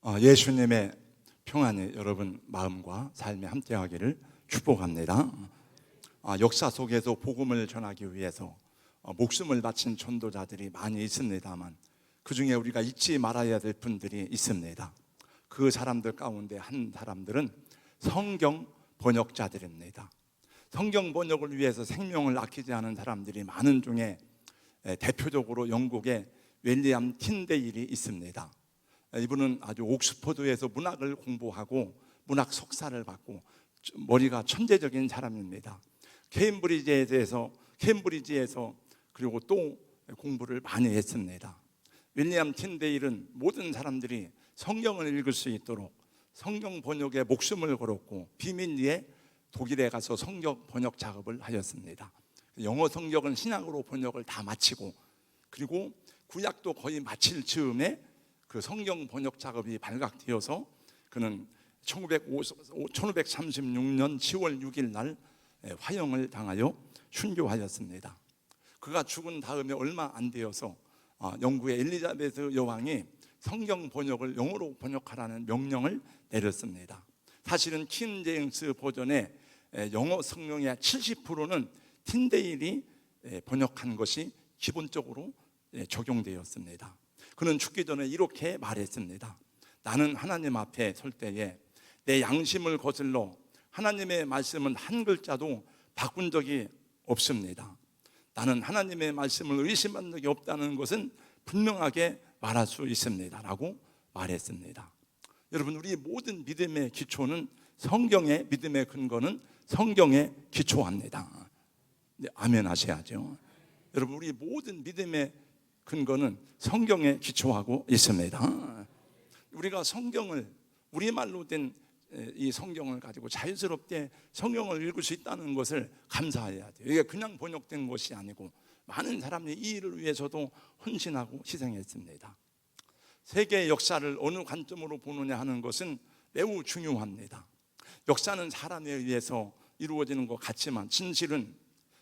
예수님의 평안이 여러분 마음과 삶에 함께하기를 축복합니다. 역사 속에서 복음을 전하기 위해서 목숨을 바친 전도자들이 많이 있습니다만, 그 중에 우리가 잊지 말아야 될 분들이 있습니다. 그 사람들 가운데 한 사람들은 성경 번역자들입니다. 성경 번역을 위해서 생명을 아끼지 않은 사람들이 많은 중에 대표적으로 영국의 윌리엄 틴데일이 있습니다. 이분은 아주 옥스퍼드에서 문학을 공부하고 문학 석사를 받고 머리가 천재적인 사람입니다. 케임브리지에서 그리고 또 공부를 많이 했습니다. 윌리엄 틴데일은 모든 사람들이 성경을 읽을 수 있도록 성경 번역에 목숨을 걸었고 비밀리에 독일에 가서 성경 번역 작업을 하였습니다. 영어 성경은 신약으로 번역을 다 마치고, 그리고 구약도 거의 마칠 즈음에 그 성경 번역 작업이 발각되어서 그는 1536년 10월 6일 날 화형을 당하여 순교하였습니다. 그가 죽은 다음에 얼마 안 되어서 영국의 엘리자베스 여왕이 성경 번역을 영어로 번역하라는 명령을 내렸습니다. 사실은 킹 제임스 버전의 영어 성경의 70%는 틴데일이 번역한 것이 기본적으로 적용되었습니다. 그는 죽기 전에 이렇게 말했습니다. 나는 하나님 앞에 설 때에 내 양심을 거슬러 하나님의 말씀은 한 글자도 바꾼 적이 없습니다. 나는 하나님의 말씀을 의심한 적이 없다는 것은 분명하게 말할 수 있습니다 라고 말했습니다. 여러분, 우리 모든 믿음의 기초는 성경의, 믿음의 근거는 성경에 기초합니다. 아멘 하셔야죠. 여러분, 우리 모든 믿음의 근거는 성경에 기초하고 있습니다. 우리가 성경을, 우리말로 된 이 성경을 가지고 자연스럽게 성경을 읽을 수 있다는 것을 감사해야 돼요. 이게 그냥 번역된 것이 아니고 많은 사람이 이 일을 위해서도 헌신하고 희생했습니다. 세계의 역사를 어느 관점으로 보느냐 하는 것은 매우 중요합니다. 역사는 사람에 의해서 이루어지는 것 같지만 진실은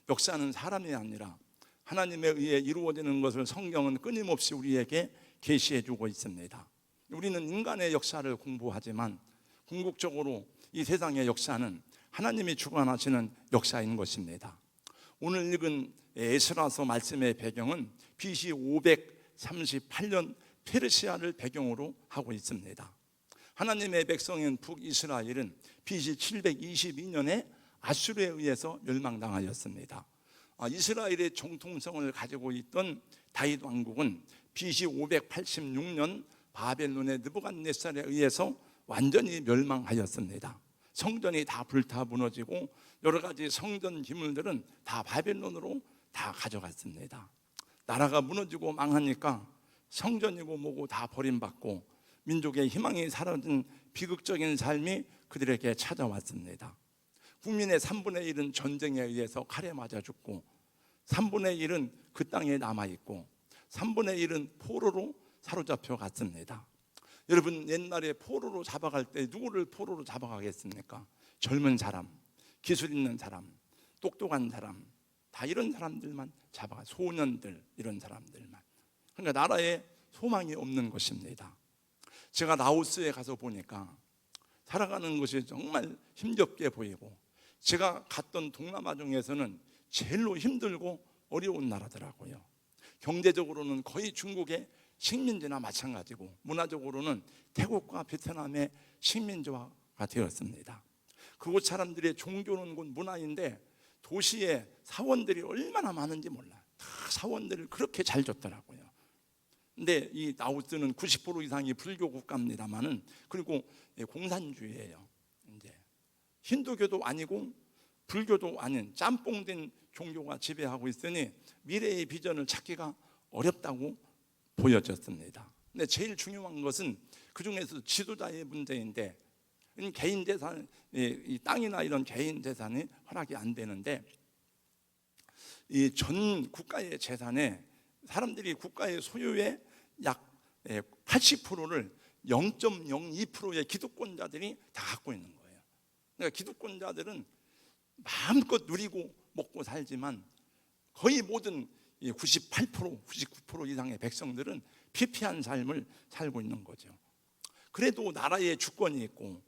역사는 사람이 아니라 하나님에 의해 이루어지는 것을 성경은 끊임없이 우리에게 계시해 주고 있습니다. 우리는 인간의 역사를 공부하지만 궁극적으로 이 세상의 역사는 하나님이 주관하시는 역사인 것입니다. 오늘 읽은 에스라서 말씀의 배경은 BC 538년 페르시아를 배경으로 하고 있습니다. 하나님의 백성인 북이스라엘은 BC 722년에 아수르에 의해서 멸망당하였습니다. 이스라엘의 정통성을 가지고 있던 다윗 왕국은 BC 586년 바벨론의 느부갓네살에 의해서 완전히 멸망하였습니다. 성전이 다 불타 무너지고 여러 가지 성전 기물들은 다 바벨론으로 다 가져갔습니다. 나라가 무너지고 망하니까 성전이고 뭐고 다 버림받고 민족의 희망이 사라진 비극적인 삶이 그들에게 찾아왔습니다. 국민의 3분의 1은 전쟁에 의해서 칼에 맞아 죽고 3분의 1은 그 땅에 남아있고 3분의 1은 포로로 사로잡혀 갔습니다. 여러분, 옛날에 포로로 잡아갈 때 누구를 포로로 잡아가겠습니까? 젊은 사람, 기술 있는 사람, 똑똑한 사람, 다 이런 사람들만 잡아가, 소년들, 이런 사람들만. 그러니까 나라에 소망이 없는 것입니다. 제가 라오스에 가서 보니까 살아가는 것이 정말 힘겹게 보이고, 제가 갔던 동남아 중에서는 제일로 힘들고 어려운 나라더라고요. 경제적으로는 거의 중국의 식민지나 마찬가지고, 문화적으로는 태국과 베트남의 식민지화가 되었습니다. 그곳 사람들의 종교는 곧 문화인데 도시에 사원들이 얼마나 많은지 몰라요. 다 사원들을 그렇게 잘 줬더라고요. 근데 이 라오스는 90% 이상이 불교 국가입니다만은, 그리고 공산주의예요. 이제 힌두교도 아니고 불교도 아닌 짬뽕된 종교가 지배하고 있으니 미래의 비전을 찾기가 어렵다고 보여졌습니다. 근데 제일 중요한 것은 그 중에서 지도자의 문제인데, 개인 재산, 이 땅이나 이런 개인 재산이 허락이 안 되는데, 이 전 국가의 재산에 사람들이 국가의 소유의 약 80%를 0.02%의 기득권자들이 다 갖고 있는 거예요. 그러니까 기득권자들은 마음껏 누리고 먹고 살지만 거의 모든 98%, 99% 이상의 백성들은 피폐한 삶을 살고 있는 거죠. 그래도 나라에 주권이 있고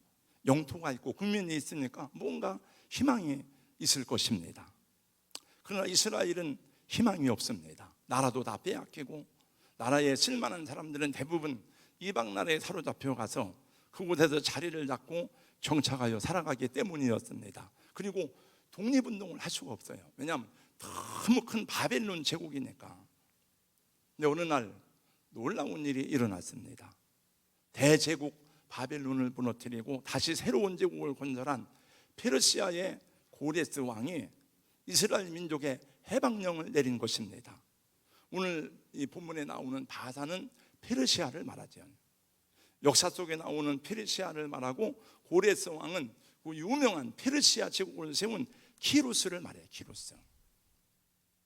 영토가 있고 국민이 있으니까 뭔가 희망이 있을 것입니다. 그러나 이스라엘은 희망이 없습니다. 나라도 다 빼앗기고 나라에 쓸만한 사람들은 대부분 이방 나라에 사로잡혀 가서 그곳에서 자리를 잡고 정착하여 살아가기 때문이었습니다. 그리고 독립운동을 할 수가 없어요. 왜냐하면 너무 큰 바벨론 제국이니까. 근데 어느 날 놀라운 일이 일어났습니다. 대제국 바벨론을 무너뜨리고 다시 새로운 제국을 건설한 페르시아의 고레스 왕이 이스라엘 민족의 해방령을 내린 것입니다. 오늘 이 본문에 나오는 바사는 페르시아를 말하죠. 역사 속에 나오는 페르시아를 말하고 고레스 왕은 그 유명한 페르시아 제국을 세운 키루스를 말해요. 키루스.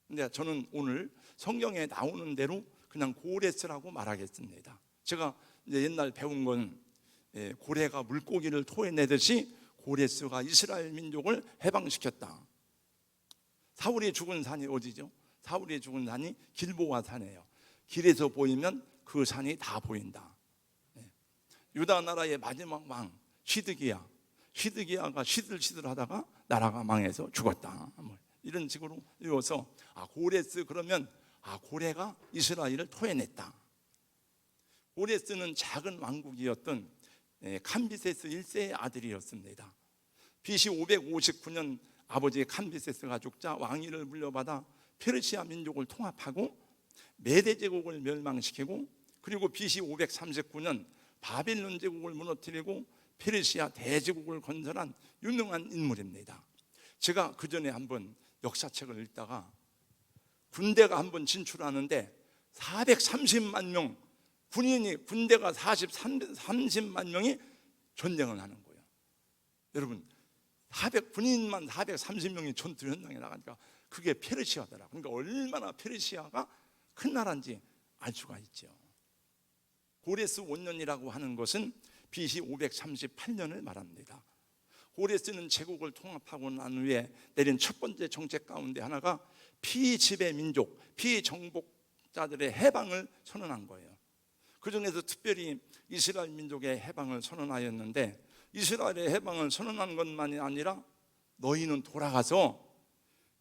근데 저는 오늘 성경에 나오는 대로 그냥 고레스라고 말하겠습니다. 제가 이제 옛날 배운 건 고래가 물고기를 토해내듯이 고레스가 이스라엘 민족을 해방시켰다. 사울이 죽은 산이 어디죠? 사울이 죽은 산이 길보아 산이에요. 길에서 보이면 그 산이 다 보인다. 유다 나라의 마지막 왕 시드기야가 시들시들하다가 나라가 망해서 죽었다. 이런 식으로 이어서 고레스 그러면 고래가 이스라엘을 토해냈다. 고레스는 작은 왕국이었던 캄비세스 1세의 아들이었습니다. BC 559년 아버지 캄비세스가 죽자 왕위를 물려받아 페르시아 민족을 통합하고 메대 제국을 멸망시키고 그리고 BC 539년 바벨론 제국을 무너뜨리고 페르시아 대제국을 건설한 유명한 인물입니다. 제가 그 전에 한번 역사책을 읽다가 군대가 한번 진출하는데 430만 명 군대가 30만 명이 전쟁을 하는 거예요. 여러분 군인만 430명이 전투 현장에 나가니까 그게 페르시아더라. 그러니까 얼마나 페르시아가 큰 나라인지 알 수가 있죠. 고레스 원년이라고 하는 것은 BC 538년을 말합니다. 고레스는 제국을 통합하고 난 후에 내린 첫 번째 정책 가운데 하나가 피지배 민족, 피정복자들의 해방을 선언한 거예요. 그 중에서 특별히 이스라엘 민족의 해방을 선언하였는데 이스라엘의 해방을 선언한 것만이 아니라 너희는 돌아가서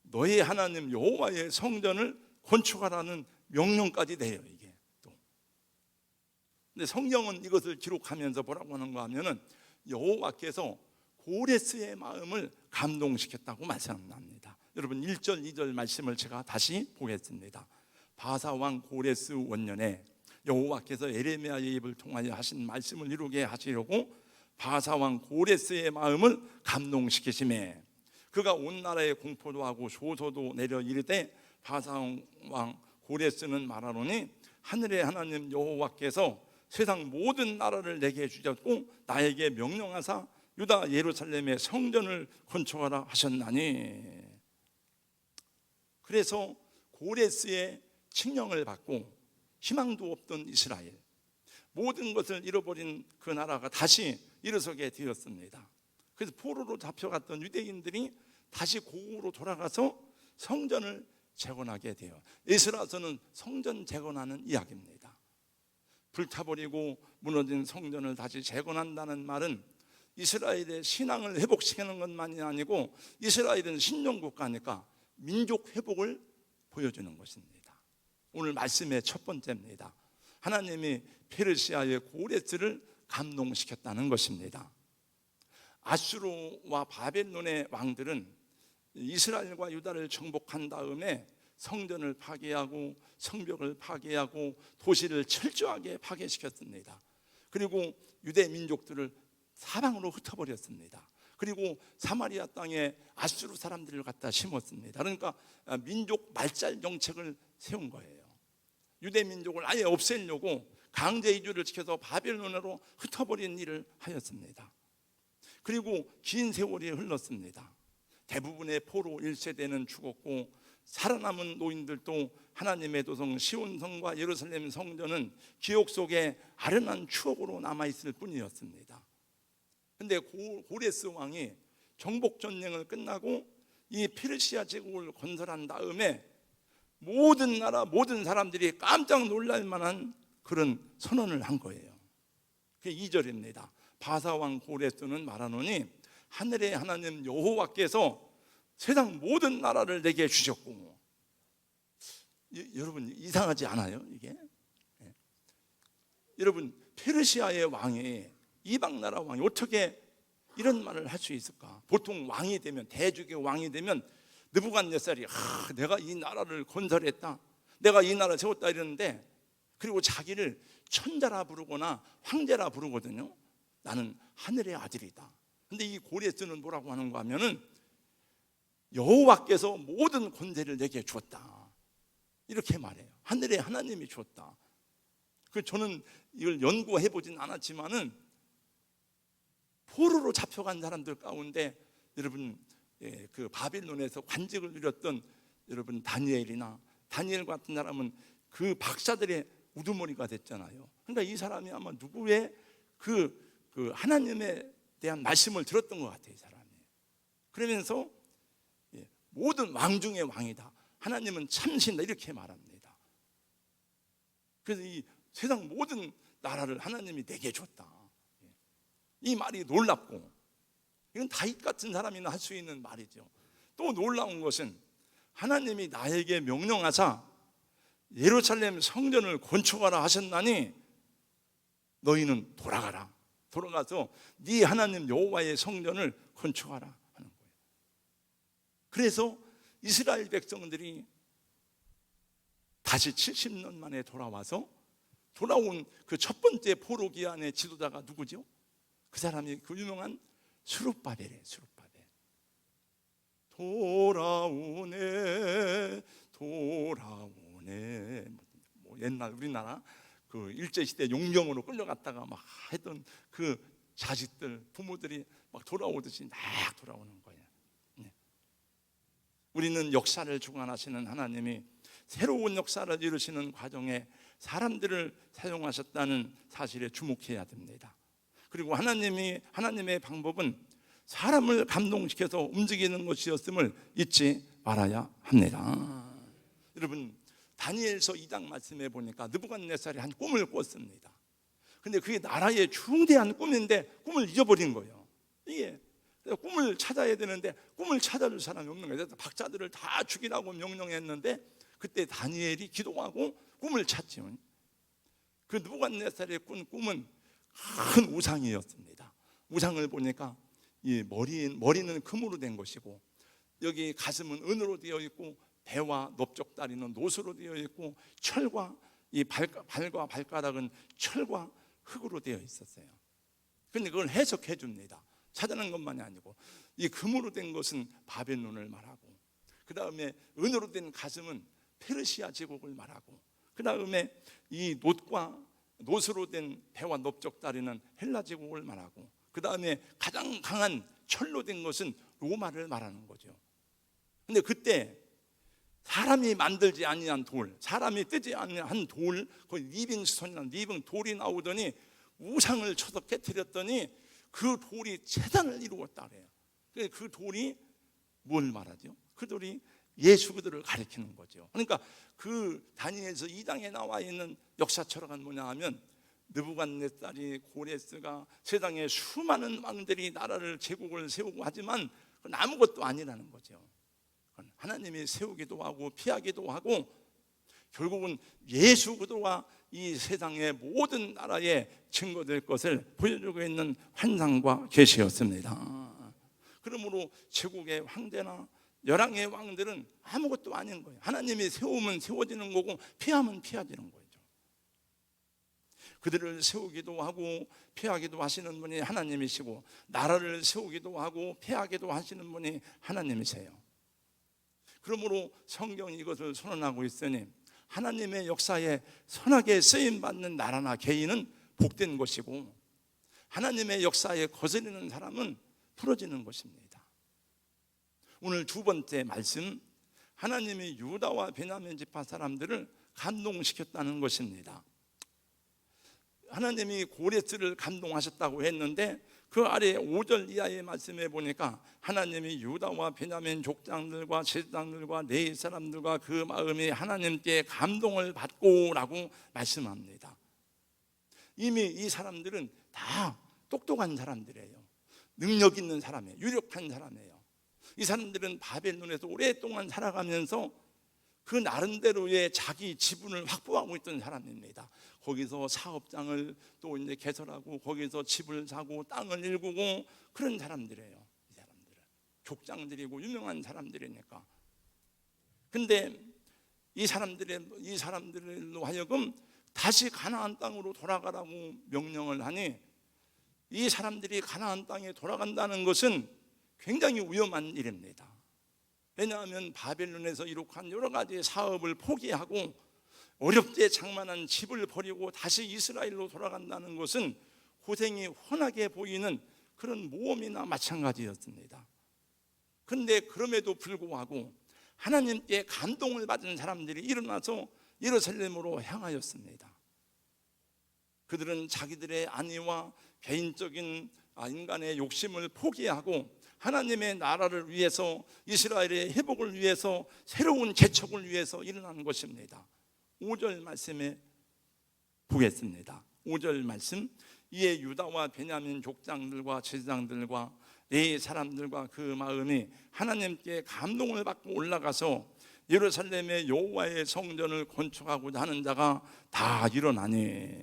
너희 하나님 여호와의 성전을 건축하라는 명령까지 내요. 이게 또. 근데 성경은 이것을 기록하면서 뭐라고 하는가 하면은 여호와께서 고레스의 마음을 감동시켰다고 말씀합니다. 여러분 1절 2절 말씀을 제가 다시 보겠습니다. 바사 왕 고레스 원년에 여호와께서 예레미야의 입을 통하여 하신 말씀을 이루게 하시려고 바사 왕 고레스의 마음을 감동시키시매 그가 온 나라에 공포도 하고 조소도 내려 이르되 바사 왕 고레스는 말하노니 하늘의 하나님 여호와께서 세상 모든 나라를 내게 주셨고 나에게 명령하사 유다 예루살렘의 성전을 건축하라 하셨나니. 그래서 고레스의 칙령을 받고 희망도 없던 이스라엘, 모든 것을 잃어버린 그 나라가 다시 일어서게 되었습니다. 그래서 포로로 잡혀갔던 유대인들이 다시 고국으로 돌아가서 성전을 재건하게 돼요. 에스라서는 성전 재건하는 이야기입니다. 불타버리고 무너진 성전을 다시 재건한다는 말은 이스라엘의 신앙을 회복시키는 것만이 아니고 이스라엘은 신정국가니까 민족 회복을 보여주는 것입니다. 오늘 말씀의 첫 번째입니다. 하나님이 페르시아의 고레스를 감동시켰다는 것입니다. 아수르와 바벨론의 왕들은 이스라엘과 유다를 정복한 다음에 성전을 파괴하고 성벽을 파괴하고 도시를 철저하게 파괴시켰습니다. 그리고 유대 민족들을 사방으로 흩어버렸습니다. 그리고 사마리아 땅에 아수르 사람들을 갖다 심었습니다. 그러니까 민족 말살 정책을 세운 거예요. 유대 민족을 아예 없애려고 강제 이주를 시켜서 바벨론으로 흩어버린 일을 하였습니다. 그리고 긴 세월이 흘렀습니다. 대부분의 포로 1세대는 죽었고 살아남은 노인들도 하나님의 도성 시온성과 예루살렘 성전은 기억 속에 아련한 추억으로 남아있을 뿐이었습니다. 그런데 고레스 왕이 정복 전쟁을 끝나고 이 페르시아 제국을 건설한 다음에 모든 나라 모든 사람들이 깜짝 놀랄 만한 그런 선언을 한 거예요. 그 2절입니다. 바사왕 고레스는 말하노니 하늘의 하나님 여호와께서 세상 모든 나라를 내게 주셨고. 여러분 이상하지 않아요 이게? 여러분 페르시아의 왕이, 이방 나라 왕이 어떻게 이런 말을 할 수 있을까? 보통 왕이 되면, 대적의 왕이 되면 느부갓네살이 내가 이 나라를 건설했다, 내가 이 나라를 세웠다 이러는데, 그리고 자기를 천자라 부르거나 황제라 부르거든요. 나는 하늘의 아들이다. 근데 이 고레스는 뭐라고 하는가 하면은 여호와께서 모든 권세를 내게 주었다, 이렇게 말해요. 하늘의 하나님이 주었다. 저는 이걸 연구해 보진 않았지만은 포로로 잡혀간 사람들 가운데 여러분, 그 바빌론에서 관직을 누렸던 여러분 다니엘 같은 사람은 그 박사들의 우두머리가 됐잖아요. 그러니까 이 사람이 아마 누구의 그 하나님에 대한 말씀을 들었던 것 같아요, 이 사람이. 그러면서 모든 왕 중의 왕이다, 하나님은 참신다, 이렇게 말합니다. 그래서 이 세상 모든 나라를 하나님이 내게 줬다, 이 말이 놀랍고, 이건 다윗 같은 사람이나 할 수 있는 말이죠. 또 놀라운 것은 하나님이 나에게 명령하사 예루살렘 성전을 건축하라 하셨나니 너희는 돌아가서 네 하나님 여호와의 성전을 건축하라 하는 거예요. 그래서 이스라엘 백성들이 다시 70년 만에 돌아온 그 첫 번째 포로 기한의 지도자가 누구죠? 그 사람이 그 유명한 스룹바벨이에요. 스룹바벨. 돌아오네 뭐 옛날 우리나라 그 일제시대 용병으로 끌려갔다가 막 했던 그 자식들, 부모들이 막 돌아오듯이 막 돌아오는 거예요. 우리는 역사를 주관하시는 하나님이 새로운 역사를 이루시는 과정에 사람들을 사용하셨다는 사실에 주목해야 됩니다. 그리고 하나님의 방법은 사람을 감동시켜서 움직이는 것이었음을 잊지 말아야 합니다. 여러분, 다니엘서 2장 말씀해 보니까 느부갓네살이 한 꿈을 꿨습니다. 근데 그게 나라의 중대한 꿈인데 꿈을 잊어버린 거예요. 이게 꿈을 찾아야 되는데 꿈을 찾아줄 사람이 없는 거예요. 그래서 박사들을 다 죽이라고 명령했는데 그때 다니엘이 기도하고 꿈을 찾지요. 그 느부갓네살의 꾼 꿈은 큰 우상이었습니다. 우상을 보니까 이 머리는 금으로 된 것이고, 여기 가슴은 은으로 되어 있고, 배와 넓적다리는 노수로 되어 있고, 철과 이 발과 발가락은 철과 흙으로 되어 있었어요. 그런데 그걸 해석해 줍니다. 찾아낸 것만이 아니고, 이 금으로 된 것은 바벨론을 말하고, 그 다음에 은으로 된 가슴은 페르시아 제국을 말하고, 그 다음에 이 노수로 된 배와 넓적다리는 헬라 제국을 말하고, 그 다음에 가장 강한 철로 된 것은 로마를 말하는 거죠. 근데 그때 사람이 만들지 아니한 돌, 사람이 뜨지 아니한 돌, 그 리빙스톤이나 리빙 돌이 나오더니 우상을 쳐서 깨뜨렸더니 그 돌이 재단을 이루었다 그래요. 그 돌이 뭘 말하죠? 그 돌이 예수 그들을 가리키는 거죠. 그러니까 그 다니엘서 2장에 나와 있는 역사 철학은 뭐냐 하면, 느부갓네살이 고레스가 세상에 수많은 왕들이 나라를 제국을 세우고 하지만 그건 아무것도 아니라는 거죠. 하나님이 세우기도 하고 피하기도 하고, 결국은 예수 그리스도가 이 세상의 모든 나라에 증거될 것을 보여주고 있는 환상과 계시였습니다. 그러므로 제국의 황제나 열왕의 왕들은 아무것도 아닌 거예요. 하나님이 세우면 세워지는 거고 피하면 피하지는 거죠. 그들을 세우기도 하고 피하기도 하시는 분이 하나님이시고, 나라를 세우기도 하고 피하기도 하시는 분이 하나님이세요. 그러므로 성경이 이것을 선언하고 있으니 하나님의 역사에 선하게 쓰임받는 나라나 개인은 복된 것이고, 하나님의 역사에 거스르는 사람은 풀어지는 것입니다. 오늘 두 번째 말씀, 하나님이 유다와 베냐민 지파 사람들을 감동시켰다는 것입니다. 하나님이 고레스를 감동하셨다고 했는데 그 아래 5절 이하의 말씀에 보니까 하나님이 유다와 베냐민 족장들과 제사장들과 레위 사람들과 그 마음이 하나님께 감동을 받고 라고 말씀합니다. 이미 이 사람들은 다 똑똑한 사람들이에요. 능력 있는 사람이에요. 유력한 사람이에요. 이 사람들은 바벨론에서 오랫동안 살아가면서 그 나름대로의 자기 지분을 확보하고 있던 사람입니다. 거기서 사업장을 또 이제 개설하고 거기서 집을 사고 땅을 일구고 그런 사람들이에요. 이 사람들은 족장들이고 유명한 사람들이니까. 근데 이 사람들로 하여금 다시 가나안 땅으로 돌아가라고 명령을 하니, 이 사람들이 가나안 땅에 돌아간다는 것은 굉장히 위험한 일입니다. 왜냐하면 바벨론에서 이룩한 여러 가지 사업을 포기하고 어렵게 장만한 집을 버리고 다시 이스라엘로 돌아간다는 것은 고생이 훤하게 보이는 그런 모험이나 마찬가지였습니다. 그런데 그럼에도 불구하고 하나님께 감동을 받은 사람들이 일어나서 예루살렘으로 향하였습니다. 그들은 자기들의 안위와 개인적인 인간의 욕심을 포기하고 하나님의 나라를 위해서, 이스라엘의 회복을 위해서, 새로운 개척을 위해서 일어난 것입니다. 5절 말씀에 보겠습니다. 5절 말씀. 이에 유다와 베냐민 족장들과 제사장들과 레위 사람들과 그 마음이 하나님께 감동을 받고 올라가서 예루살렘의 여호와의 성전을 건축하고자 하는 자가 다 일어나니.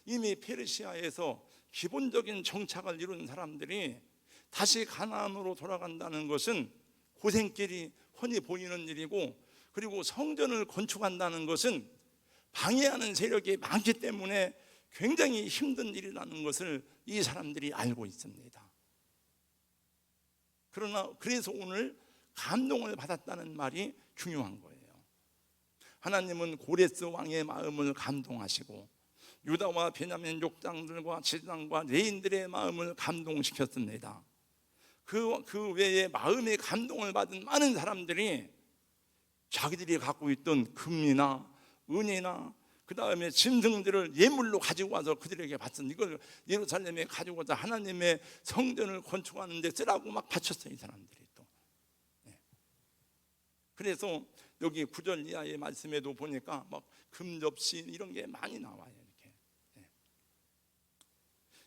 이미 페르시아에서 기본적인 정착을 이룬 사람들이 다시 가나안으로 돌아간다는 것은 고생길이 훤히 보이는 일이고, 그리고 성전을 건축한다는 것은 방해하는 세력이 많기 때문에 굉장히 힘든 일이라는 것을 이 사람들이 알고 있습니다. 그러나 그래서 오늘 감동을 받았다는 말이 중요한 거예요. 하나님은 고레스 왕의 마음을 감동하시고 유다와 베냐민 족장들과 제사장과 레인들의 마음을 감동시켰습니다. 그 외에 마음의 감동을 받은 많은 사람들이 자기들이 갖고 있던 금이나 은이나 그 다음에 짐승들을 예물로 가지고 와서 그들에게 바쳤는데, 이걸 예루살렘에 가지고 와서 하나님의 성전을 건축하는 데 쓰라고 막 바쳤어요, 이 사람들이 또. 그래서 여기 9절 이하의 말씀에도 보니까 막 금접시 이런 게 많이 나와요.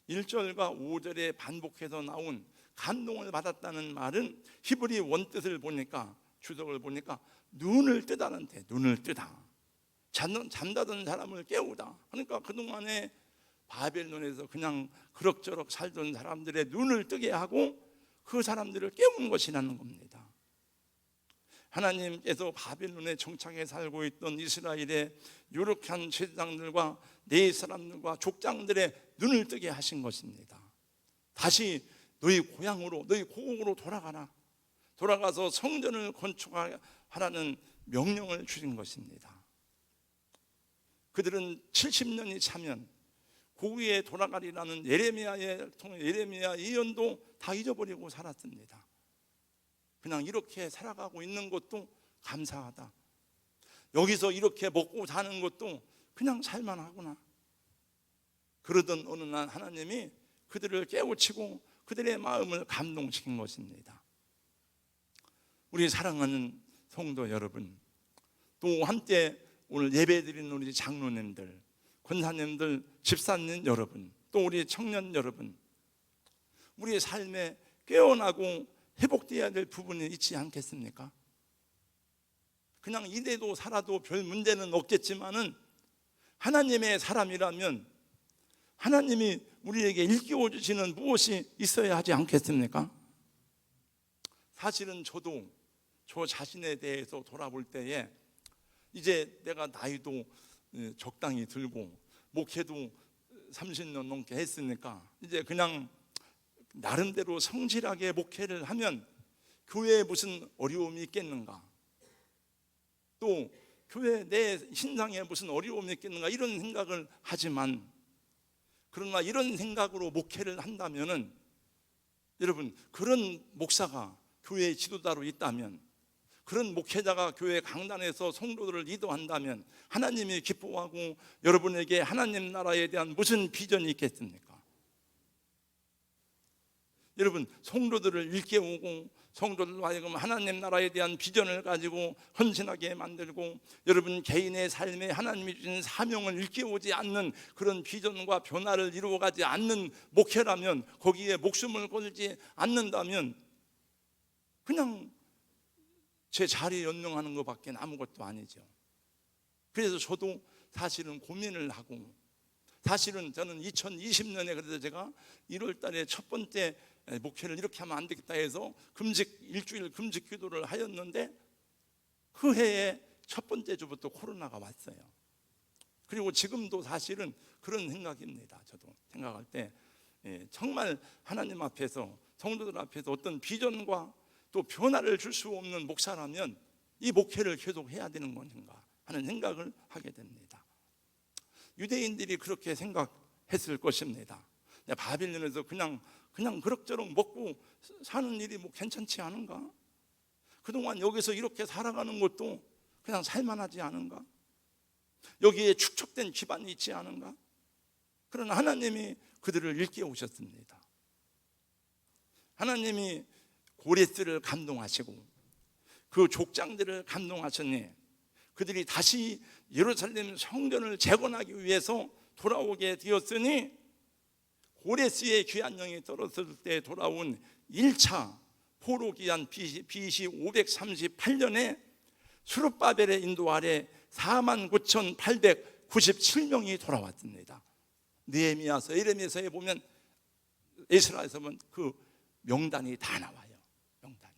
이렇게 1절과 5절에 반복해서 나온 감동을 받았다는 말은 히브리 원뜻을 보니까, 주석을 보니까 눈을 뜨다는 데, 눈을 뜨다, 잠자던 사람을 깨우다. 그러니까 그동안에 바벨론에서 그냥 그럭저럭 살던 사람들의 눈을 뜨게 하고 그 사람들을 깨우는 것이라는 겁니다. 하나님께서 바벨론에 정착해 살고 있던 이스라엘의 유력한 제사장들과 레위 사람들과 족장들의 눈을 뜨게 하신 것입니다. 다시 너희 고향으로, 너희 고국으로 돌아가라, 돌아가서 성전을 건축하라는 명령을 주신 것입니다. 그들은 70년이 차면 고국에 돌아가리라는 예레미야 예언도 다 잊어버리고 살았습니다. 그냥 이렇게 살아가고 있는 것도 감사하다, 여기서 이렇게 먹고 사는 것도 그냥 살만하구나, 그러던 어느 날 하나님이 그들을 깨우치고 그들의 마음을 감동시킨 것입니다. 우리 사랑하는 성도 여러분, 또 함께 오늘 예배드리는 우리 장로님들, 권사님들, 집사님 여러분, 또 우리 청년 여러분, 우리의 삶에 깨어나고 회복되어야 될 부분이 있지 않겠습니까? 그냥 이대도 살아도 별 문제는 없겠지만은 하나님의 사람이라면 하나님이 우리에게 일깨워 주시는 무엇이 있어야 하지 않겠습니까? 사실은 저도 저 자신에 대해서 돌아볼 때에 이제 내가 나이도 적당히 들고 목회도 30년 넘게 했으니까 이제 그냥 나름대로 성실하게 목회를 하면 교회에 무슨 어려움이 있겠는가, 또 교회 내 신상에 무슨 어려움이 있겠는가, 이런 생각을 하지만, 그러나 이런 생각으로 목회를 한다면은, 여러분, 그런 목사가 교회의 지도자로 있다면, 그런 목회자가 교회 강단에서 성도들을 리더한다면 하나님이 기뻐하고 여러분에게 하나님 나라에 대한 무슨 비전이 있겠습니까? 여러분, 성도들을 일깨우고 성도들로 하여금 하나님 나라에 대한 비전을 가지고 헌신하게 만들고, 여러분 개인의 삶에 하나님이 주신 사명을 일깨우지 않는 그런 비전과 변화를 이루어가지 않는 목회라면, 거기에 목숨을 걸지 않는다면 그냥 제 자리에 연명하는 것밖에 아무것도 아니죠. 그래서 저도 사실은 고민을 하고, 사실은 저는 2020년에 그래서 제가 1월 달에 첫 번째 목회를 이렇게 하면 안 되겠다 해서 일주일 금식 기도를 하였는데, 그 해에 첫 번째 주부터 코로나가 왔어요. 그리고 지금도 사실은 그런 생각입니다. 저도 생각할 때 정말 하나님 앞에서, 성도들 앞에서 어떤 비전과 또 변화를 줄 수 없는 목사라면 이 목회를 계속 해야 되는 것인가 하는 생각을 하게 됩니다. 유대인들이 그렇게 생각했을 것입니다. 바빌론에서 그냥 그럭저럭 먹고 사는 일이 뭐 괜찮지 않은가? 그동안 여기서 이렇게 살아가는 것도 그냥 살만하지 않은가? 여기에 축적된 기반이 있지 않은가? 그러나 하나님이 그들을 일깨우셨습니다. 하나님이 고레스를 감동하시고 그 족장들을 감동하셨니, 그들이 다시 예루살렘 성전을 재건하기 위해서 돌아오게 되었으니, 고레스의 귀한 영이 떨어졌을 때 돌아온 1차 포로 기한 BC 538년에 수룹바벨의 인도 아래 49,897명이 돌아왔습니다. 느헤미야서, 에레미야서에 보면, 에스라에서 보면 그 명단이 다 나와요. 명단이.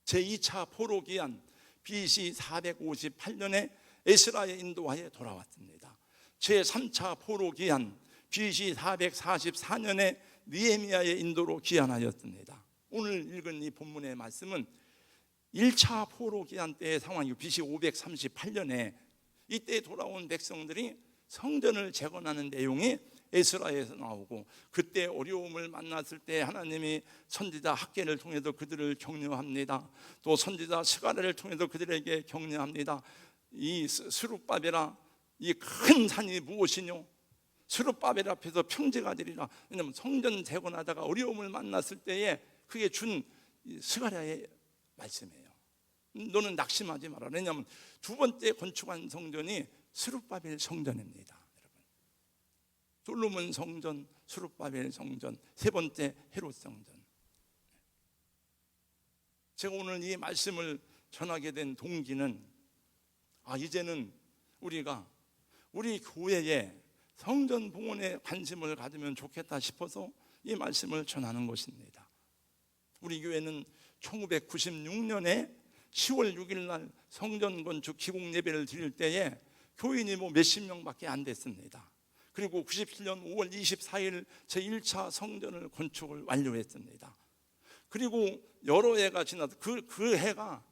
제2차 포로 기한 BC 458년에 에스라의 인도하에 돌아왔습니다. 제3차 포로 기한 BC 444년에 느헤미야의 인도로 귀환하였습니다. 오늘 읽은 이 본문의 말씀은 1차 포로 기한 때의 상황이고, BC 538년에 이때 돌아온 백성들이 성전을 재건하는 내용이 에스라에서 나오고, 그때 어려움을 만났을 때 하나님이 선지자 학개를 통해서 그들을 격려합니다. 또 선지자 스가랴를 통해서 그들에게 격려합니다. 이 스룹바벨아, 이 큰 산이 무엇이뇨? 스룹바벨 앞에서 평지가 되리라. 왜냐하면 성전 재건하다가 어려움을 만났을 때에 그게 준 스가랴의 말씀이에요. 너는 낙심하지 마라. 왜냐하면 두 번째 건축한 성전이 스룹바벨 성전입니다. 여러분, 솔로몬 성전, 스룹바벨 성전, 세 번째 헤롯 성전. 제가 오늘 이 말씀을 전하게 된 동기는, 이제는 우리가 우리 교회에 성전 봉헌에 관심을 가지면 좋겠다 싶어서 이 말씀을 전하는 것입니다. 우리 교회는 1996년에 10월 6일 날 성전 건축 기공 예배를 드릴 때에 교인이 뭐 몇십 명밖에 안 됐습니다. 그리고 97년 5월 24일 제1차 성전을 건축을 완료했습니다. 그리고 여러 해가 지나서 그 해가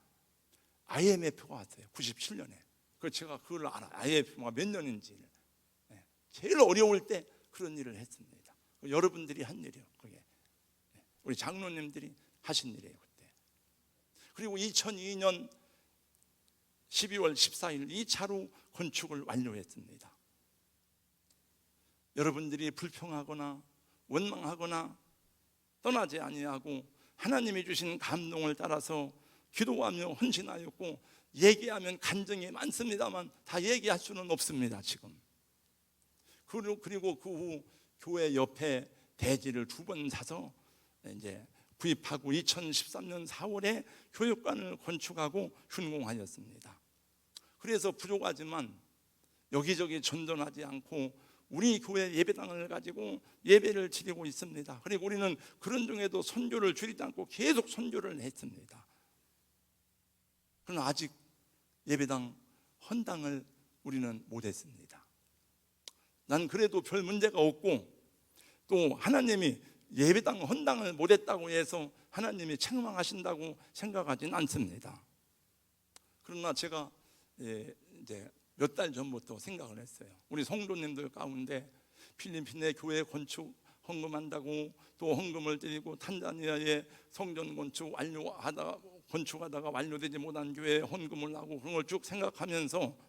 IMF가 왔어요. 97년에. 제가 그걸 알아요. IMF가 몇 년인지. 제일 어려울 때 그런 일을 했습니다. 여러분들이 한 일이에요. 그게 우리 장로님들이 하신 일이에요. 그때. 그리고 2002년 12월 14일 2차로 건축을 완료했습니다. 여러분들이 불평하거나 원망하거나 떠나지 아니하고 하나님이 주신 감동을 따라서 기도하며 헌신하였고, 얘기하면 간증이 많습니다만 다 얘기할 수는 없습니다. 지금. 그리고 그 후 교회 옆에 대지를 2번 사서 이제 구입하고 2013년 4월에 교육관을 건축하고 준공하였습니다. 그래서 부족하지만 여기저기 전전하지 않고 우리 교회 예배당을 가지고 예배를 드리고 있습니다. 그리고 우리는 그런 중에도 선교를 줄이지 않고 계속 선교를 했습니다. 그러나 아직 예배당 헌당을 우리는 못했습니다. 난 그래도 별 문제가 없고, 또 하나님이 예배당 헌당을 못했다고 해서 하나님이 책망하신다고 생각하진 않습니다. 그러나 제가 이제 몇 달 전부터 생각을 했어요. 우리 성도님들 가운데 필리핀의 교회 건축 헌금한다고, 또 헌금을 드리고 탄자니아의 성전 건축하다가 완료되지 못한 교회에 헌금을 하고, 그런 걸 쭉 생각하면서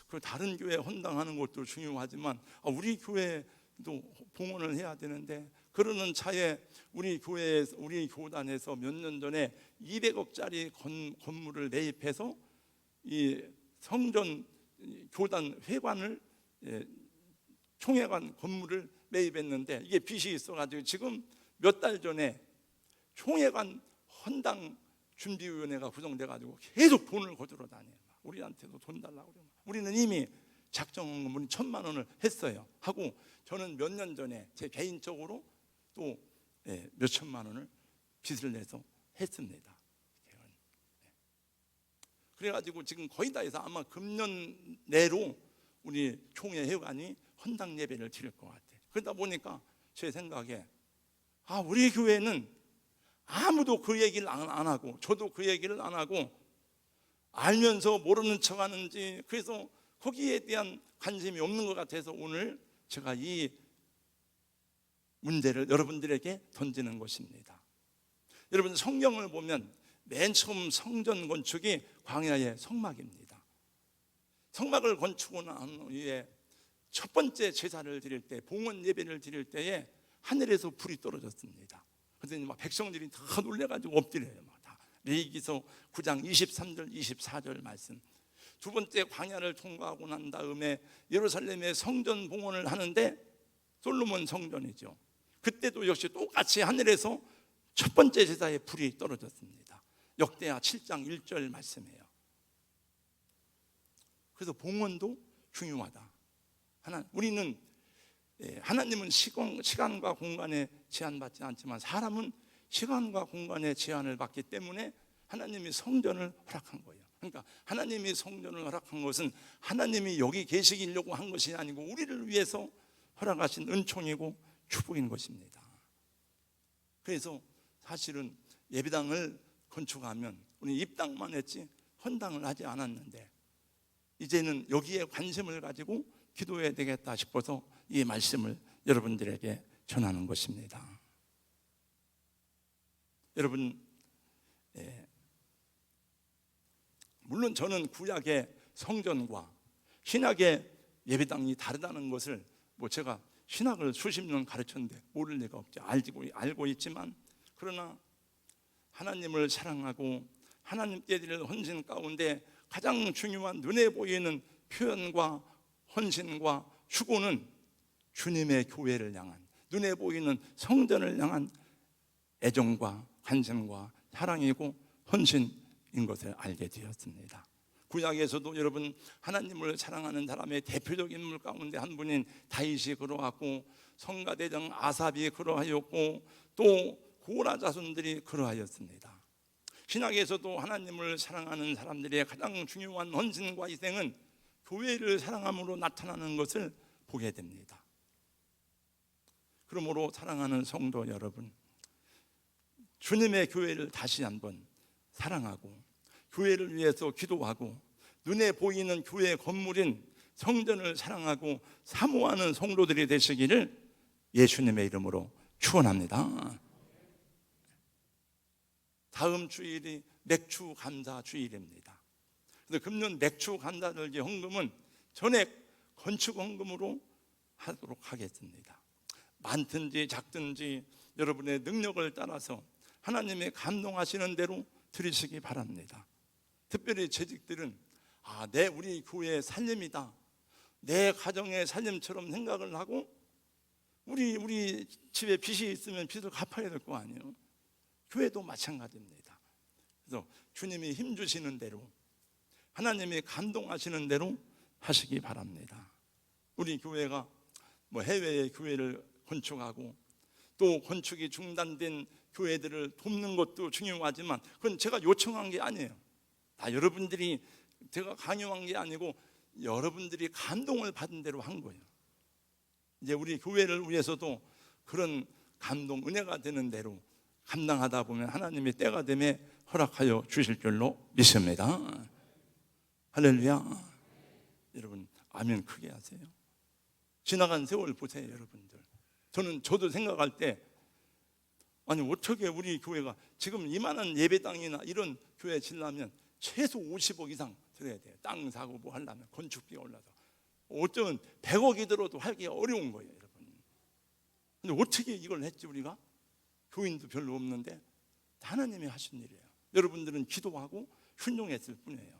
그 다른 교회 헌당하는 것도 중요하지만 우리 교회도 봉헌을 해야 되는데 그러는 차에 우리 교회에서, 우리 교단에서 몇 년 전에 200억짜리 건물을 매입해서 이 성전 교단 회관을, 총회관 건물을 매입했는데, 이게 빚이 있어가지고 지금 몇 달 전에 총회관 헌당 준비위원회가 구성돼가지고 계속 돈을 거두러 다녀요. 우리한테도 돈 달라고 그래요. 우리는 이미 작정금을 1,000만 원을 했어요. 하고 저는 몇 년 전에 제 개인적으로 또 몇천만 원을 빚을 내서 했습니다. 그래가지고 지금 거의 다 해서 아마 금년 내로 우리 총회 회관이 헌당 예배를 드릴 것 같아요. 그러다 보니까 제 생각에 우리 교회는 아무도 그 얘기를 안 하고, 저도 그 얘기를 안 하고 알면서 모르는 척 하는지, 그래서 거기에 대한 관심이 없는 것 같아서 오늘 제가 이 문제를 여러분들에게 던지는 것입니다. 여러분, 성경을 보면 맨 처음 성전 건축이 광야의 성막입니다. 성막을 건축하고 난 후에 첫 번째 제사를 드릴 때, 봉헌 예배를 드릴 때에 하늘에서 불이 떨어졌습니다. 그랬더니 막 백성들이 다 놀래가지고 엎드려요. 다 레위기서 9장 23절 24절 말씀. 두 번째 광야를 통과하고 난 다음에 예루살렘에 성전 봉헌을 하는데, 솔로몬 성전이죠. 그때도 역시 똑같이 하늘에서 첫 번째 제사에 불이 떨어졌습니다. 역대하 7장 1절 말씀이에요. 그래서 봉헌도 중요하다. 우리는 하나님은 시간과 공간에 제한받지 않지만 사람은 시간과 공간에 제한을 받기 때문에 하나님이 성전을 허락한 거예요. 그러니까 하나님이 성전을 허락한 것은 하나님이 여기 계시려고 한 것이 아니고 우리를 위해서 허락하신 은총이고 축복인 것입니다. 그래서 사실은 예배당을 건축하면 우리 입당만 했지 헌당을 하지 않았는데, 이제는 여기에 관심을 가지고 기도해야 되겠다 싶어서 이 말씀을 여러분들에게 전하는 것입니다. 여러분, 물론 저는 구약의 성전과 신약의 예배당이 다르다는 것을 제가 신학을 수십 년 가르쳤는데 모를 리가 없죠. 알고 있지만, 그러나 하나님을 사랑하고 하나님께 드릴 헌신 가운데 가장 중요한 눈에 보이는 표현과 헌신과 추구는 주님의 교회를 향한, 눈에 보이는 성전을 향한 애정과 관심과 사랑이고 헌신인 것을 알게 되었습니다. 구약에서도 여러분, 하나님을 사랑하는 사람의 대표적인 인물 가운데 한 분인 다윗이 그러하고, 성가대장 아삽이 그러하였고, 또 고라 자손들이 그러하였습니다. 신약에서도 하나님을 사랑하는 사람들의 가장 중요한 헌신과 희생은 교회를 사랑함으로 나타나는 것을 보게 됩니다. 그러므로 사랑하는 성도 여러분, 주님의 교회를 다시 한번 사랑하고 교회를 위해서 기도하고 눈에 보이는 교회 건물인 성전을 사랑하고 사모하는 성도들이 되시기를 예수님의 이름으로 축원합니다. 다음 주일이 맥주 감사 주일입니다. 그래서 금년 맥주 감사절기 헌금은 전액 건축 헌금으로 하도록 하겠습니다. 많든지 작든지 여러분의 능력을 따라서 하나님의 감동하시는 대로 드리시기 바랍니다. 특별히 재직들은 우리 교회의 살림이다, 내 가정의 살림처럼 생각을 하고, 우리 집에 빚이 있으면 빚을 갚아야 될 거 아니에요. 교회도 마찬가지입니다. 그래서 주님이 힘주시는 대로, 하나님이 감동하시는 대로 하시기 바랍니다. 우리 교회가 해외의 교회를 건축하고 또 건축이 중단된 교회들을 돕는 것도 중요하지만, 그건 제가 요청한 게 아니에요. 다 여러분들이, 제가 강요한 게 아니고 여러분들이 감동을 받은 대로 한 거예요. 이제 우리 교회를 위해서도 그런 감동, 은혜가 되는 대로 감당하다 보면 하나님이 때가 되면 허락하여 주실 줄로 믿습니다. 할렐루야. 여러분, 아멘 크게 하세요. 지나간 세월 보세요, 여러분들. 저도 생각할 때, 어떻게 우리 교회가 지금 이만한 예배당이나 이런 교회 지려면 최소 50억 이상 들어야 돼요. 땅 사고 하려면, 건축비가 올라서 어쩌면 100억이 들어도 하기 어려운 거예요, 여러분. 근데 어떻게 이걸 했지 우리가? 교인도 별로 없는데 하나님이 하신 일이에요. 여러분들은 기도하고 순종했을 뿐이에요.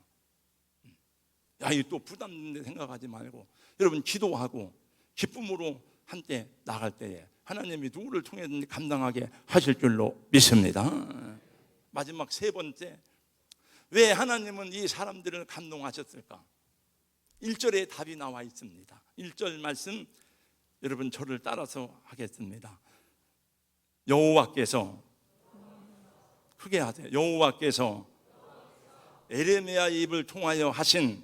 야, 이거 또 부담되는데 생각하지 말고 여러분 기도하고 기쁨으로 함께 나갈 때에 하나님이 누구를 통해서든지 감당하게 하실 줄로 믿습니다. 마지막 세 번째, 왜 하나님은 이 사람들을 감동하셨을까? 1절에 답이 나와 있습니다. 1절 말씀 여러분 저를 따라서 하겠습니다. 여호와께서, 크게 하세요. 여호와께서 에레미야의 입을 통하여 하신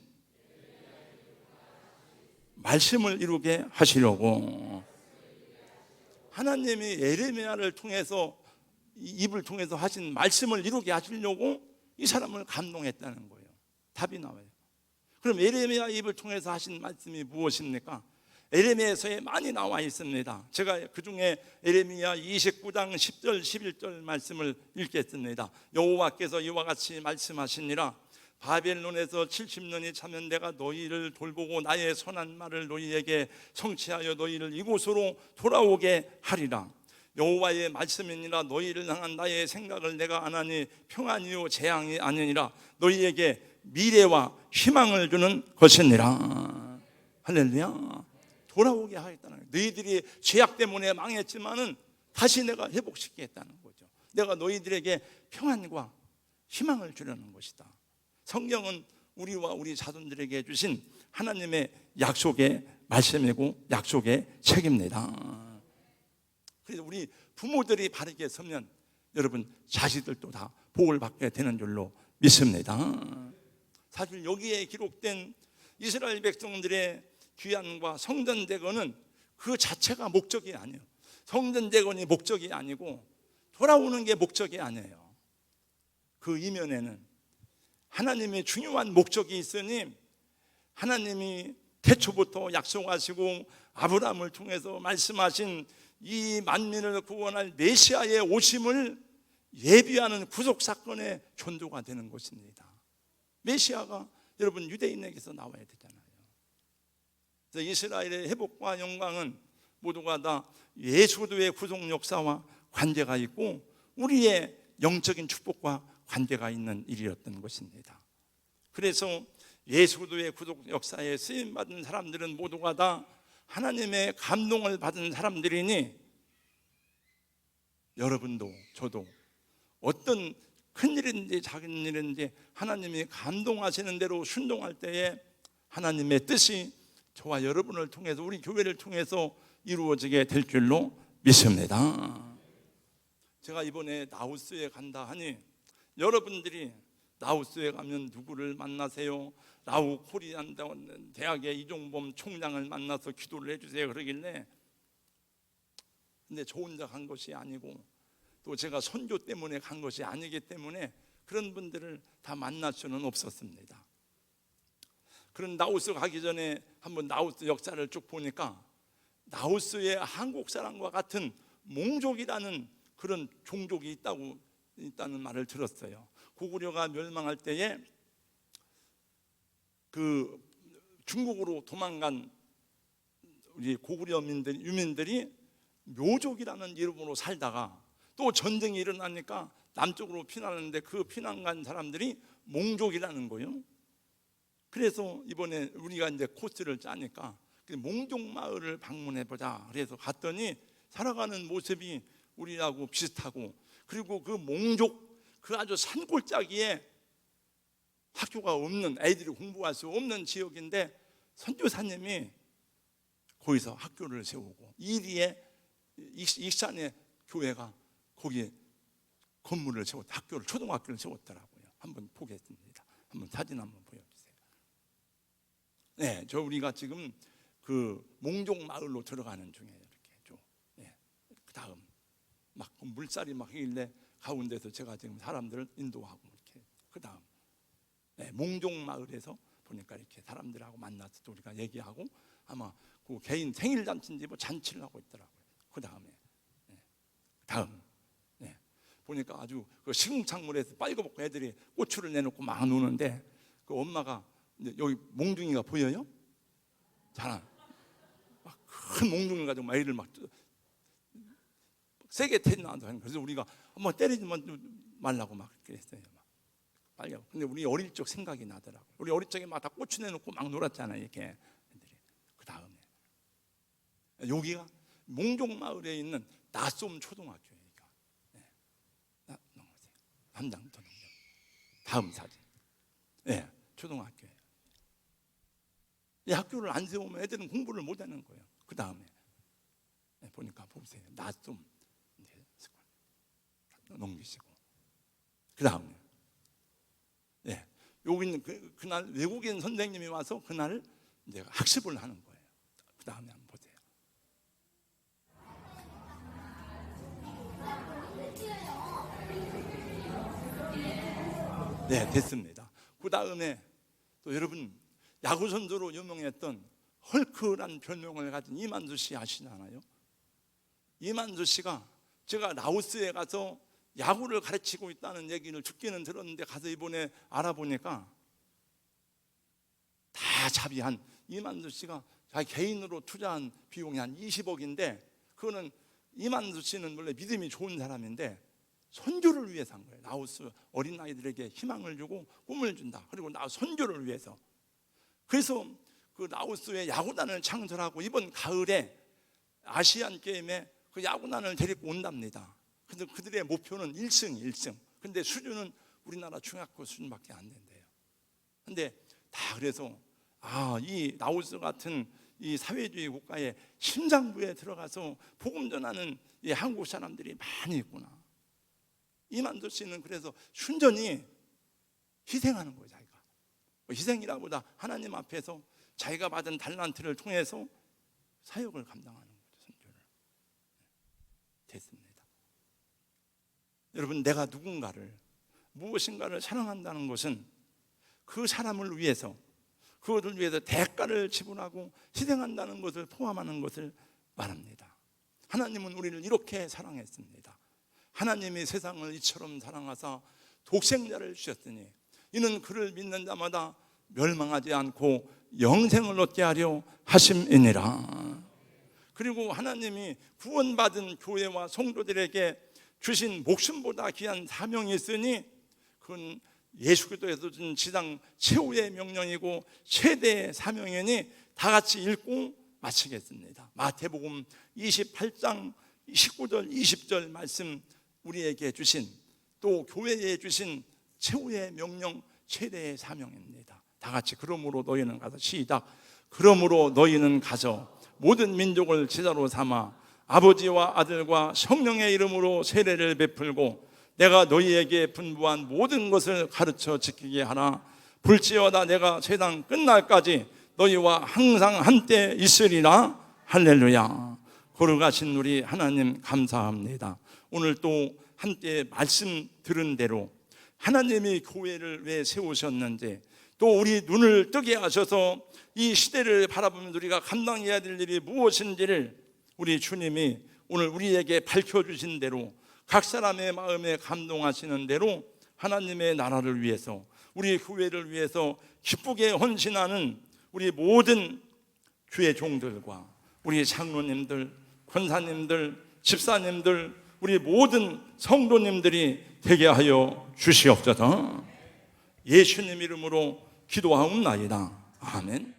말씀을 이루게 하시려고, 하나님이 에레미야를 통해서 입을 통해서 하신 말씀을 이루게 하시려고 이 사람을 감동했다는 거예요. 답이 나와요. 그럼 에레미야 입을 통해서 하신 말씀이 무엇입니까? 에레미야서에 많이 나와 있습니다. 제가 그중에 에레미야 29장 10절 11절 말씀을 읽겠습니다. 여호와께서 이와 같이 말씀하시니라. 바벨론에서 70년이 차면 내가 너희를 돌보고 나의 선한 말을 너희에게 성취하여 너희를 이곳으로 돌아오게 하리라. 여호와의 말씀이니라. 너희를 향한 나의 생각을 내가 아나니 평안이요 재앙이 아니니라. 너희에게 미래와 희망을 주는 것이니라. 할렐루야. 돌아오게 하겠다는 거예요. 너희들이 죄악 때문에 망했지만은 다시 내가 회복시키겠다는 거죠. 내가 너희들에게 평안과 희망을 주려는 것이다. 성경은 우리와 우리 자손들에게 주신 하나님의 약속의 말씀이고 약속의 책입니다. 그래서 우리 부모들이 바르게 서면 여러분 자식들도 다 복을 받게 되는 줄로 믿습니다. 사실 여기에 기록된 이스라엘 백성들의 귀환과 성전대건은 그 자체가 목적이 아니에요. 성전대건이 목적이 아니고 돌아오는 게 목적이 아니에요. 그 이면에는 하나님의 중요한 목적이 있으니 하나님이 태초부터 약속하시고 아브라함을 통해서 말씀하신 이 만민을 구원할 메시아의 오심을 예비하는 구속사건의 전도가 되는 것입니다. 메시아가 여러분 유대인에게서 나와야 되잖아요. 그래서 이스라엘의 회복과 영광은 모두가 다 예수 그리스도의 구속 역사와 관계가 있고 우리의 영적인 축복과 관계가 있는 일이었던 것입니다. 그래서 예수 그리스도의 구속 역사에 쓰임받은 사람들은 모두가 다 하나님의 감동을 받은 사람들이니 여러분도 저도 어떤 큰일인지 작은 일인지 하나님이 감동하시는 대로 순종할 때에 하나님의 뜻이 저와 여러분을 통해서 우리 교회를 통해서 이루어지게 될 줄로 믿습니다. 제가 이번에 라오스에 간다 하니 여러분들이 라오스에 가면 누구를 만나세요? 라오 코리안 대학의 이종범 총장을 만나서 기도를 해주세요 그러길래, 근데 저 혼자 간 것이 아니고 또 제가 선교 때문에 간 것이 아니기 때문에 그런 분들을 다 만날 수는 없었습니다. 그런 라오스 가기 전에 한번 라오스 역사를 쭉 보니까 라오스에 한국 사람과 같은 몽족이라는 그런 종족이 있다는 말을 들었어요. 고구려가 멸망할 때에 그 중국으로 도망간 우리 고구려 유민들이 묘족이라는 이름으로 살다가 또 전쟁이 일어나니까 남쪽으로 피난하는데 그 피난 간 사람들이 몽족이라는 거예요. 그래서 이번에 우리가 이제 코스를 짜니까 몽족 마을을 방문해 보자. 그래서 갔더니 살아가는 모습이 우리하고 비슷하고, 그리고 그 몽족 그 아주 산골짜기에 학교가 없는, 애들이 공부할 수 없는 지역인데 선교사님이 거기서 학교를 세우고 이리에 익산의 교회가 거기에 건물을 세웠다. 학교를, 초등학교를 세웠더라고요. 한번 보겠습니다. 한번 사진 한번 보여주세요. 네, 저 우리가 지금 그 몽족 마을로 들어가는 중이에요. 이렇게 쭉. 네, 그 다음 막 물살이 막 있길래 가운데서 제가 지금 사람들을 인도하고 이렇게. 그 다음 네, 몽족 마을에서 보니까 이렇게 사람들하고 만나서 또 우리가 얘기하고 아마 그 개인 생일 잔치인지 뭐 잔치를 하고 있더라고요. 그 다음에 네, 다음 네, 보니까 아주 그 시궁창물에서 빨갛고 애들이 고추를 내놓고 막 노는데 그 엄마가 여기 몽둥이가 보여요? 잘 안. 막 큰 몽둥이 가지고 막 애를 막 세게 때리나도. 그래서 우리가 뭐 때리지 말라고 막 그랬어요. 빨리. 근데 우리 어릴 적 생각이 나더라고요. 우리 어릴 적에 막 다 꼬치 내놓고 막 놀았잖아요. 이렇게. 그 다음에 여기가 몽종마을에 있는 나솜 초등학교예요. 남당도 다음 사진. 네, 초등학교예요. 이 학교를 안 세우면 애들은 공부를 못 하는 거예요. 그 다음에 보니까 보세요. 나솜 넘기시고 그 다음에 여기는 그날 외국인 선생님이 와서 그날 이제 학습을 하는 거예요. 그 다음에 한번 보세요. 네, 됐습니다. 그 다음에 또 여러분 야구 선수로 유명했던 헐크란 별명을 가진 이만수 씨 아시잖아요. 이만수 씨가 제가 라오스에 가서 야구를 가르치고 있다는 얘기를 듣기는 들었는데 가서 이번에 알아보니까 다 자비한 이만수 씨가 자기 개인으로 투자한 비용이 한 20억인데 그거는 이만수 씨는 원래 믿음이 좋은 사람인데 선교를 위해서 한 거예요. 라오스 어린아이들에게 희망을 주고 꿈을 준다. 그리고 선교를 위해서. 그래서 그 라오스의 야구단을 창설하고 이번 가을에 아시안 게임에 그 야구단을 데리고 온답니다. 근데 그들의 목표는 1승. 근데 수준은 우리나라 중학교 수준밖에 안 된대요. 근데 다 그래서 이 라오스 같은 이 사회주의 국가의 심장부에 들어가서 복음 전하는 이 한국 사람들이 많이 있구나. 이만수 씨는 그래서 순전히 희생하는 거예요. 자기가 희생이라보다 하나님 앞에서 자기가 받은 달란트를 통해서 사역을 감당하는 거죠. 선교를. 됐습니다. 여러분, 내가 누군가를 무엇인가를 사랑한다는 것은 그 사람을 위해서 그것을 위해서 대가를 지불하고 희생한다는 것을 포함하는 것을 말합니다. 하나님은 우리를 이렇게 사랑했습니다. 하나님이 세상을 이처럼 사랑하사 독생자를 주셨으니 이는 그를 믿는 자마다 멸망하지 않고 영생을 얻게 하려 하심이니라. 그리고 하나님이 구원받은 교회와 성도들에게 주신 목숨보다 귀한 사명이 있으니 그건 예수 그리스도에서 준 지상 최후의 명령이고 최대의 사명이니 다 같이 읽고 마치겠습니다. 마태복음 28장 19절 20절 말씀, 우리에게 주신 또 교회에 주신 최후의 명령 최대의 사명입니다. 다 같이 그러므로 너희는 가서 시작. 그러므로 너희는 가서 모든 민족을 제자로 삼아 아버지와 아들과 성령의 이름으로 세례를 베풀고 내가 너희에게 분부한 모든 것을 가르쳐 지키게 하라. 볼지어다 내가 세상 끝날까지 너희와 항상 함께 있으리라. 할렐루야. 거룩하신 우리 하나님 감사합니다. 오늘 또 함께 말씀 들은 대로 하나님이 교회를 왜 세우셨는지, 또 우리 눈을 뜨게 하셔서 이 시대를 바라보면 우리가 감당해야 될 일이 무엇인지를 우리 주님이 오늘 우리에게 밝혀주신 대로 각 사람의 마음에 감동하시는 대로 하나님의 나라를 위해서, 우리 교회를 위해서 기쁘게 헌신하는 우리 모든 주의 종들과 우리 장로님들, 권사님들, 집사님들, 우리 모든 성도님들이 되게 하여 주시옵소서. 예수님 이름으로 기도하옵나이다. 아멘.